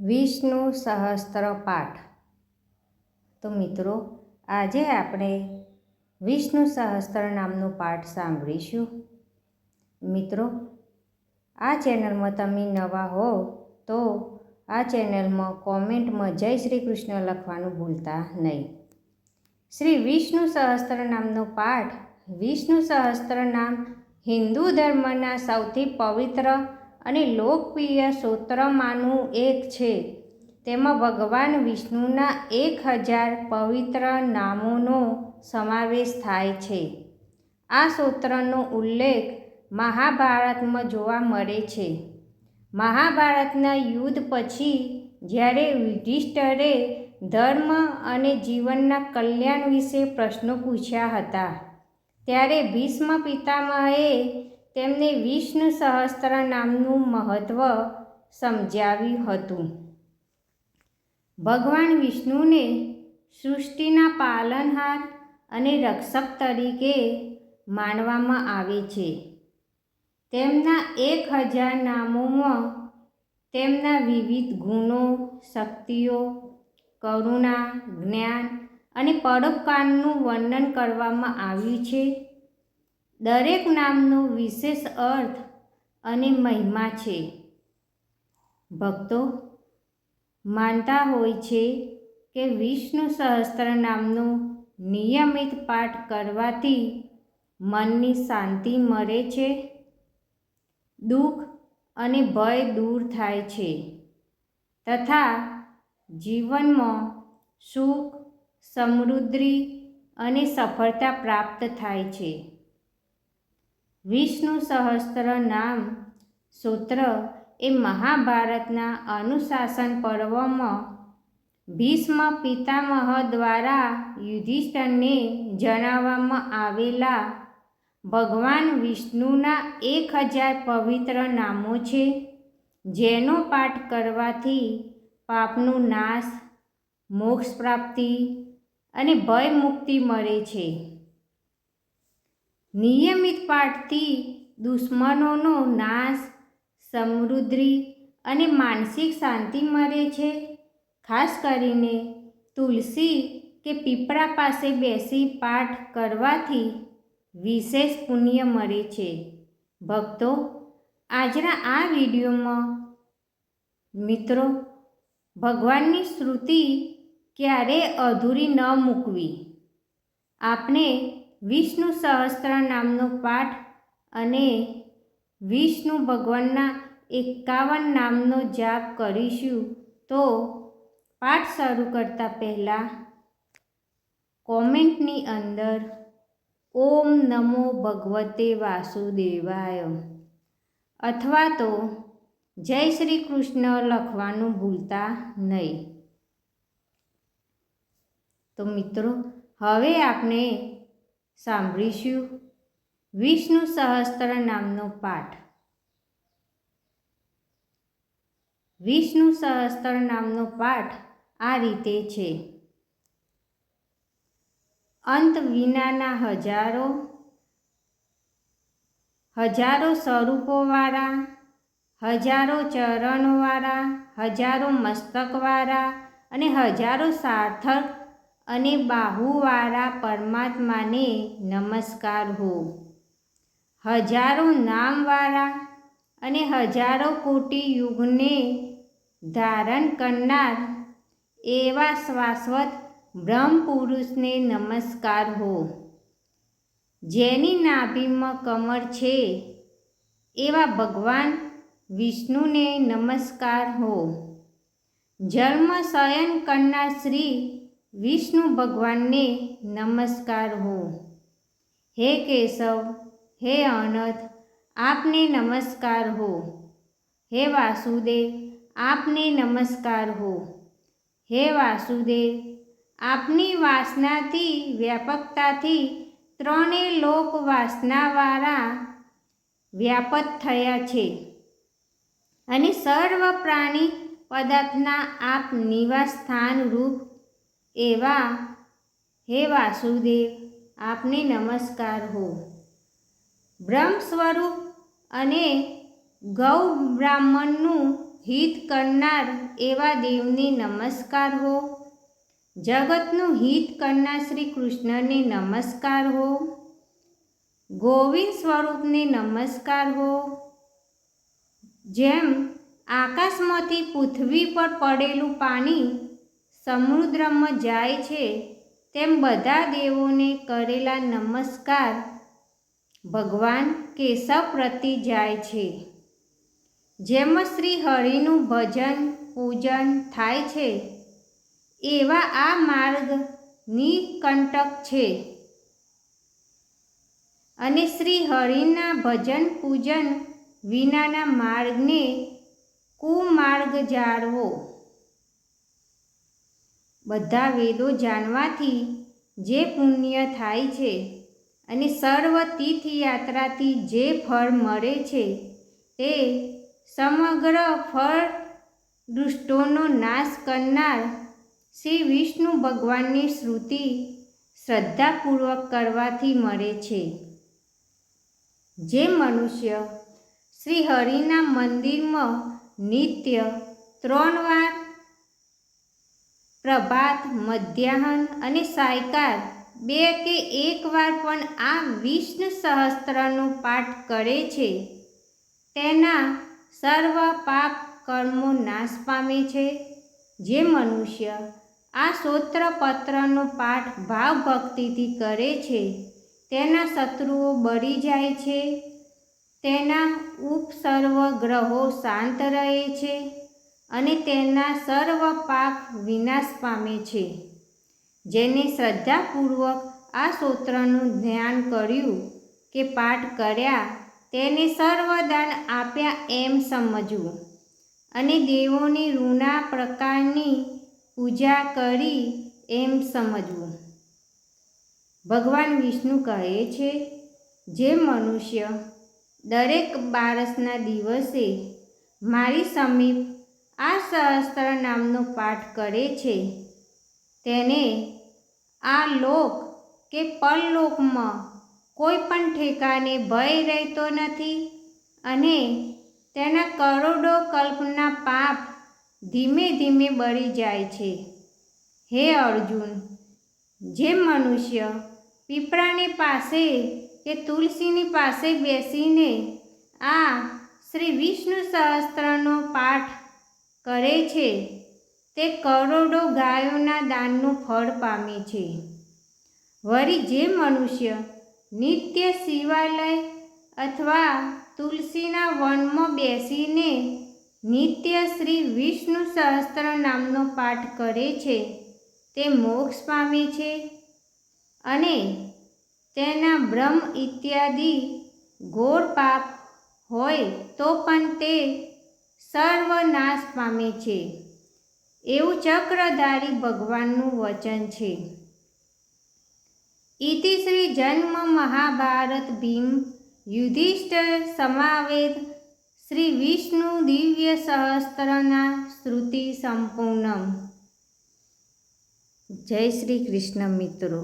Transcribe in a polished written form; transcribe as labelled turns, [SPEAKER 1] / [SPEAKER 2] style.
[SPEAKER 1] વિષ્ણુ સહસ્ત્ર પાઠ। તો મિત્રો, આજે આપણે વિષ્ણુ સહસ્ત્ર નામનો પાઠ સાંભળીશું। મિત્રો, આ ચેનલમાં તમે નવા હો તો આ ચેનલમાં કોમેન્ટમાં જય શ્રી કૃષ્ણ લખવાનું ભૂલતા નહીં। શ્રી વિષ્ણુ સહસ્ત્ર નામનો પાઠ। વિષ્ણુ સહસ્ત્ર નામ હિન્દુ ધર્મના સૌથી પવિત્ર અને લોકપ્રિય સ્તોત્રમાંનું એક છે। તેમાં ભગવાન વિષ્ણુના 1000 પવિત્ર નામોનો સમાવેશ થાય છે। આ સ્તોત્રનો ઉલ્લેખ મહાભારતમાં જોવા મળે છે। મહાભારતના યુદ્ધ પછી જ્યારે યુધિષ્ઠિરે ધર્મ અને જીવનના કલ્યાણ વિશે પ્રશ્નો પૂછ્યા હતા, ત્યારે ભીષ્મ પિતામહે તેમને વિષ્ણુ સહસ્ત્ર નામનું મહત્વ સમજાવ્યું હતું। ભગવાન વિષ્ણુને સૃષ્ટિના પાલનહાર અને રક્ષક તરીકે માનવામાં આવે છે। તેમના 1000 નામોમાં તેમના વિવિધ ગુણો, શક્તિઓ, કરુણા, જ્ઞાન અને પરોપકારનું વર્ણન કરવામાં આવ્યું છે। દરેક નામનો વિશેષ અર્થ અને મહિમા છે। ભક્તો માનતા હોય છે કે વિષ્ણુ સહસ્ત્ર નામનો નિયમિત પાઠ કરવાથી મનની શાંતિ મળે છે, દુઃખ અને ભય દૂર થાય છે તથા જીવનમાં સુખ, સમૃદ્ધિ અને સફળતા પ્રાપ્ત થાય છે। વિષ્ણુ સહસ્ત્ર નામ સ્તોત્ર એ મહાભારતના અનુશાસન પર્વમાં ભીષ્મ પિતામહ દ્વારા યુધિષ્ઠિરને જણાવવામાં આવેલા ભગવાન વિષ્ણુના 1000 પવિત્ર નામો છે, જેનો પાઠ કરવાથી પાપનો નાશ, મોક્ષ પ્રાપ્તિ અને ભય મુક્તિ મળે છે। નિયમિત પાઠથી દુશ્મનોનો નાશ, સમૃદ્ધિ અને માનસિક શાંતિ મળે છે। ખાસ કરીને તુલસી કે પીપળા પાસે બેસી પાઠ કરવાથી વિશેષ પુણ્ય મળે છે। ભક્તો, આજના આ વિડીયોમાં મિત્રો, ભગવાનની સ્તુતિ ક્યારેય અધૂરી ન મૂકવી। આપણે વિષ્ણુ સહસ્ત્ર નામનો પાઠ અને વિષ્ણુ ભગવાનના 51 નામનો જાપ કરીશું। તો પાઠ શરૂ કરતા પહેલાં કોમેન્ટની અંદર ઓમ નમો ભગવતે વાસુદેવાય અથવા તો જય શ્રી કૃષ્ણ લખવાનું ભૂલતા નહીં। તો મિત્રો, હવે આપણે સાંભળીશું વિષ્ણુ સહસ્ત્ર નામનો પાઠ। વિષ્ણુ સહસ્ત્ર નામનો પાઠ આ રીતે છે। અંત વિનાના હજારો સ્વરૂપોવાળા, હજારો ચરણોવાળા, હજારો મસ્તકવાળા અને હજારો સાર્થક અને બાહુવાળા પરમાત્માને નમસ્કાર હો। હજારો નામવાળા અને હજારો કોટી યુગને ધારણ કરનાર એવા શાશ્વત બ્રહ્મ પુરુષને નમસ્કાર હો। જેની નાભિમાં કમળ છે એવા ભગવાન વિષ્ણુને નમસ્કાર હો। જન્મ શયન કરનાર શ્રી વિષ્ણુ ભગવાનને નમસ્કાર હો। હે કેશવ, હે અનંત, આપને નમસ્કાર હો। હે વાસુદેવ, આપને નમસ્કાર હો। હે વાસુદેવ, આપની વાસનાથી વ્યાપકતાથી ત્રણેય લોક વાસનાવાળા વ્યાપત થયા છે અને સર્વ પ્રાણી પદાર્થના આપ નિવાસ સ્થાન રૂપ એવા હે વાસુદેવ, આપને નમસ્કાર હો। બ્રહ્મ સ્વરૂપ અને ગૌ બ્રાહ્મણનું હિત કરનાર એવા દેવને નમસ્કાર હો, જગતનું હિત કરનાર શ્રી કૃષ્ણને નમસ્કાર હો, ગોવિંદ સ્વરૂપને નમસ્કાર હો. જેમ આકાશમાંથી પૃથ્વી પર પડેલું પાણી સમુદ્રમાં જાય છે, તેમ બધા દેવોને કરેલા નમસ્કાર ભગવાન કેશવ પ્રતિ જાય છે. જેમાં શ્રી હરિનું ભજન પૂજન થાય છે, એવા આ માર્ગ નિકંટક છે. અને શ્રી હરિના ભજન પૂજન વિનાના માર્ગને કુમાર્ગ જાણવો. બધા વેદો જાણવાથી જે પુણ્ય થાય છે અને સર્વ તીર્થયાત્રાથી જે ફળ મળે છે, તે સમગ્ર ફળ દુષ્ટોનો નાશ કરનાર શ્રી વિષ્ણુ ભગવાનની સ્તુતિ શ્રદ્ધાપૂર્વક કરવાથી મળે છે. જે મનુષ્ય શ્રી હરિના મંદિરમાં નિત્ય 3 વાર પ્રભાત, મધ્યાહન અને સાયંકાળ 2 કે 1 વાર પણ આ વિષ્ણુ સહસ્ત્રનો પાઠ કરે છે, તેના સર્વ પાપ કર્મો નાશ પામે છે. જે મનુષ્ય આ સ્તોત્રપત્રનો પાઠ ભાવ ભક્તિથી કરે છે, તેના શત્રુઓ બળી જાય છે, તેના ઉપસર્વ ગ્રહો શાંત રહે છે અને તેના સર્વ પાપ વિનાશ પામે છે. જેને શ્રદ્ધાપૂર્વક આ સ્તોત્રનું ધ્યાન કર્યું કે પાઠ કર્યા, તેને સર્વદાન આપ્યા એમ સમજવું અને દેવોની રૂના પ્રકારની પૂજા કરી એમ સમજવું. ભગવાન વિષ્ણુ કહે છે, જે મનુષ્ય દરેક બારસના દિવસે મારી સમીપ આ સહસ્ત્ર નામનો પાઠ કરે છે, તેને આ લોક કે પરલોકમાં કોઈ પણ ઠેકાણે ભય રહેતો નથી અને તેના કરોડો કલ્પના પાપ ધીમે ધીમે બળી જાય છે. હે અર્જુન, જે મનુષ્ય પીપળાની પાસે કે તુલસીની પાસે બેસીને આ શ્રી વિષ્ણુ સહસ્ત્રનો પાઠ કરે છે, તે કરોડો ગાયોના દાનનું ફળ પામે છે. વળી જે મનુષ્ય નિત્ય શિવાલય અથવા તુલસીના વનમાં બેસીને નિત્ય શ્રી વિષ્ણુ સહસ્ત્ર નામનો પાઠ કરે છે, તે મોક્ષ પામે છે અને તેના બ્રહ્મ ઇત્યાદિ ઘોર પાપ હોય તો પણ તે સર્વનાશ પામે છે. એવું ચક્રધારી ભગવાનનું વચન છે. ઇતિ શ્રી જન્મ મહાભારત ભીમ યુધિષ્ઠિર સમાવેદ શ્રી વિષ્ણુ દિવ્ય સહસ્ત્રના શ્રુતિ સંપૂર્ણમ. જય શ્રી કૃષ્ણ મિત્રો.